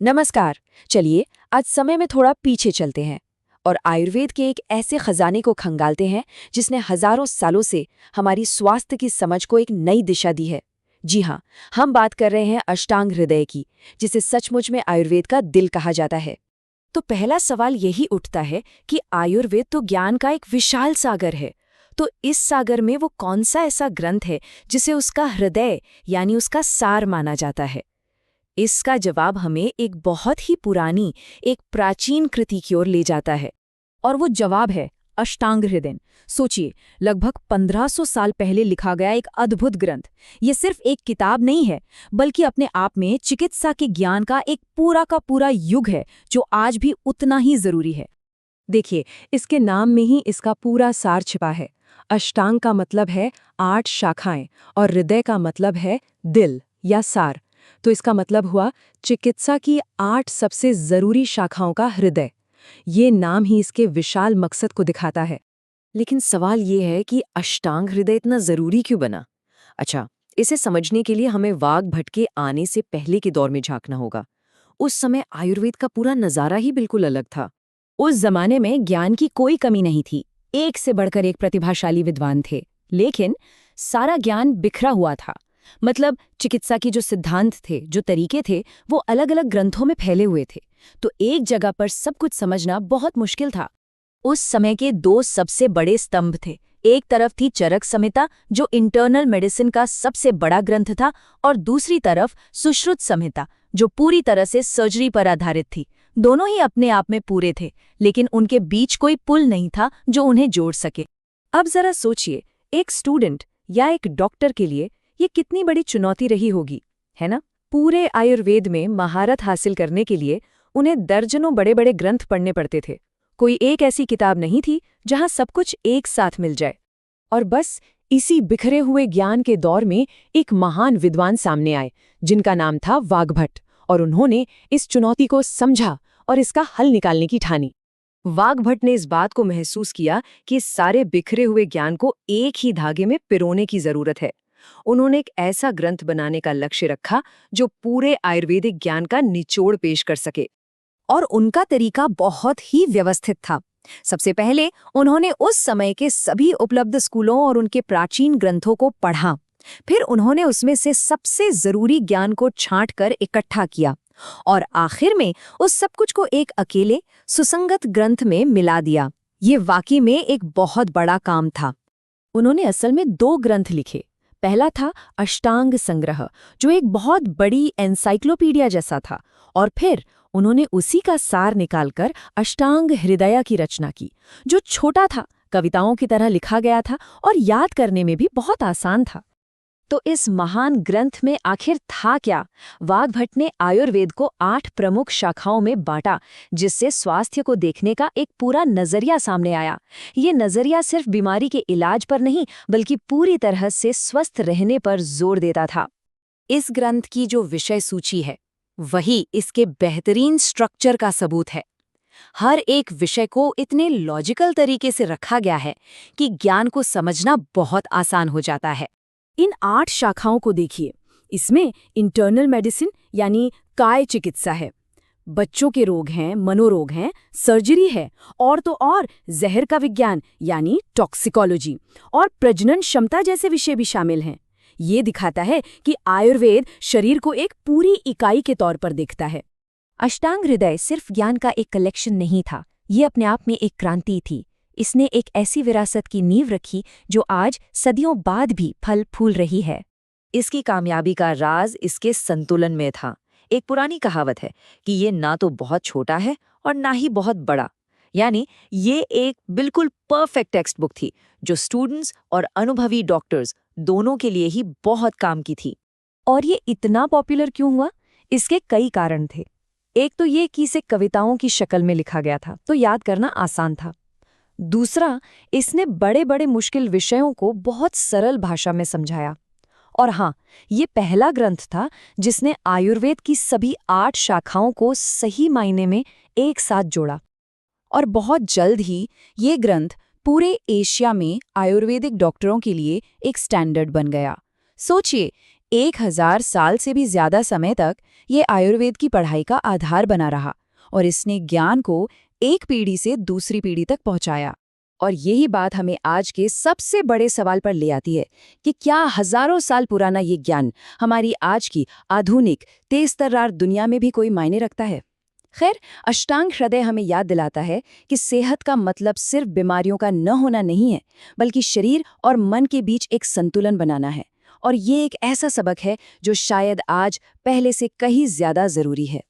नमस्कार। चलिए आज समय में थोड़ा पीछे चलते हैं और आयुर्वेद के एक ऐसे खजाने को खंगालते हैं जिसने हजारों सालों से हमारी स्वास्थ्य की समझ को एक नई दिशा दी है। जी हाँ, हम बात कर रहे हैं अष्टांग हृदय की, जिसे सचमुच में आयुर्वेद का दिल कहा जाता है। तो पहला सवाल यही उठता है कि आयुर्वेद तो ज्ञान का एक विशाल सागर है, तो इस सागर में वो कौन सा ऐसा ग्रंथ है जिसे उसका हृदय यानी उसका सार माना जाता है। इसका जवाब हमें एक बहुत ही पुरानी, एक प्राचीन कृति की ओर ले जाता है, और वो जवाब है अष्टांग हृदय। सोचिए, लगभग 1500 साल पहले लिखा गया एक अद्भुत ग्रंथ। ये सिर्फ एक किताब नहीं है, बल्कि अपने आप में चिकित्सा के ज्ञान का एक पूरा का पूरा युग है, जो आज भी उतना ही जरूरी है। देखिए, इसके नाम में ही इसका पूरा सार छिपा है। अष्टांग का मतलब है 8 शाखाएं और हृदय का मतलब है दिल या सार। तो इसका मतलब हुआ चिकित्सा की 8 सबसे जरूरी शाखाओं का हृदय। ये नाम ही इसके विशाल मकसद को दिखाता है। लेकिन सवाल ये है कि अष्टांग हृदय इतना जरूरी क्यों बना? अच्छा, इसे समझने के लिए हमें वाग्भट के आने से पहले के दौर में झांकना होगा। उस समय आयुर्वेद का पूरा नजारा ही बिल्कुल अलग था। उस जमाने में ज्ञान की कोई कमी नहीं थी, एक से बढ़कर एक प्रतिभाशाली विद्वान थे, लेकिन सारा ज्ञान बिखरा हुआ था। मतलब चिकित्सा के जो सिद्धांत थे, जो तरीके थे, वो अलग अलग ग्रंथों में फैले हुए थे। तो एक जगह पर सब कुछ समझना बहुत मुश्किल था। उस समय के 2 सबसे बड़े स्तंभ थे। एक तरफ थी चरक संहिता, जो इंटरनल मेडिसिन का सबसे बड़ा ग्रंथ था, और दूसरी तरफ सुश्रुत संहिता, जो पूरी तरह से सर्जरी पर आधारित थी। दोनों ही अपने आप में पूरे थे, लेकिन उनके बीच कोई पुल नहीं था जो उन्हें जोड़ सके। अब जरा सोचिए, एक स्टूडेंट या एक डॉक्टर के लिए ये कितनी बड़ी चुनौती रही होगी, है ना? पूरे आयुर्वेद में महारत हासिल करने के लिए उन्हें दर्जनों बड़े बड़े ग्रंथ पढ़ने पड़ते थे। कोई एक ऐसी किताब नहीं थी जहां सब कुछ एक साथ मिल जाए। और बस इसी बिखरे हुए ज्ञान के दौर में एक महान विद्वान सामने आए, जिनका नाम था वाग्भट, और उन्होंने इस चुनौती को समझा और इसका हल निकालने की ठानी। वाग्भट ने इस बात को महसूस किया कि इस सारे बिखरे हुए ज्ञान को एक ही धागे में पिरोने की जरूरत है। उन्होंने एक ऐसा ग्रंथ बनाने का लक्ष्य रखा जो पूरे आयुर्वेदिक ज्ञान का निचोड़ पेश कर सके। और उनका तरीका बहुत ही व्यवस्थित था। सबसे पहले उन्होंने उस समय के सभी उपलब्ध स्कूलों और उनके प्राचीन ग्रंथों को पढ़ा। फिर उन्होंने उसमें से सबसे जरूरी ज्ञान को छांटकर इकट्ठा किया, और आखिर में उस सब कुछ को एक अकेले सुसंगत ग्रंथ में मिला दिया। ये वाकई में एक बहुत बड़ा काम था। उन्होंने असल में 2 ग्रंथ लिखे। पहला था अष्टांग संग्रह, जो एक बहुत बड़ी एनसाइक्लोपीडिया जैसा था, और फिर उन्होंने उसी का सार निकालकर अष्टांग हृदय की रचना की, जो छोटा था, कविताओं की तरह लिखा गया था और याद करने में भी बहुत आसान था। तो इस महान ग्रंथ में आखिर था क्या? वाग्भट ने आयुर्वेद को 8 प्रमुख शाखाओं में बांटा, जिससे स्वास्थ्य को देखने का एक पूरा नजरिया सामने आया। ये नजरिया सिर्फ बीमारी के इलाज पर नहीं, बल्कि पूरी तरह से स्वस्थ रहने पर जोर देता था। इस ग्रंथ की जो विषय सूची है, वही इसके बेहतरीन स्ट्रक्चर का सबूत है। हर एक विषय को इतने लॉजिकल तरीके से रखा गया है कि ज्ञान को समझना बहुत आसान हो जाता है। इन 8 शाखाओं को देखिए। इसमें इंटरनल मेडिसिन यानी काय चिकित्सा है, बच्चों के रोग हैं, मनोरोग हैं, सर्जरी है, और तो और जहर का विज्ञान यानी टॉक्सिकोलॉजी, और प्रजनन क्षमता जैसे विषय भी शामिल हैं। ये दिखाता है कि आयुर्वेद शरीर को एक पूरी इकाई के तौर पर देखता है। अष्टांग हृदय सिर्फ ज्ञान का एक कलेक्शन नहीं था, ये अपने आप में एक क्रांति थी। इसने एक ऐसी विरासत की नींव रखी जो आज सदियों बाद भी फल फूल रही है। इसकी कामयाबी का राज इसके संतुलन में था। एक पुरानी कहावत है कि ये ना तो बहुत छोटा है और ना ही बहुत बड़ा, यानी ये एक बिल्कुल परफेक्ट टेक्स्ट बुक थी, जो स्टूडेंट्स और अनुभवी डॉक्टर्स दोनों के लिए ही बहुत काम की थी। और ये इतना पॉपुलर क्यों हुआ? इसके कई कारण थे। एक तो ये कि इसे कविताओं की शक्ल में लिखा गया था, तो याद करना आसान था। दूसरा, इसने बड़े बड़े मुश्किल विषयों को बहुत सरल भाषा में समझाया। और हाँ, ये पहला ग्रंथ था जिसने आयुर्वेद की सभी 8 शाखाओं को सही मायने में एक साथ जोड़ा। और बहुत जल्द ही ये ग्रंथ पूरे एशिया में आयुर्वेदिक डॉक्टरों के लिए एक स्टैंडर्ड बन गया। सोचिए, 1000 साल से भी ज्यादा समय तक ये आयुर्वेद की पढ़ाई का आधार बना रहा और इसने ज्ञान को एक पीढ़ी से दूसरी पीढ़ी तक पहुंचाया। और यही बात हमें आज के सबसे बड़े सवाल पर ले आती है कि क्या हजारों साल पुराना ये ज्ञान हमारी आज की आधुनिक तेज-तर्रार दुनिया में भी कोई मायने रखता है? खैर, अष्टांग हृदय हमें याद दिलाता है कि सेहत का मतलब सिर्फ बीमारियों का न होना नहीं है, बल्कि शरीर और मन के बीच एक संतुलन बनाना है। और ये एक ऐसा सबक है जो शायद आज पहले से कहीं ज्यादा जरूरी है।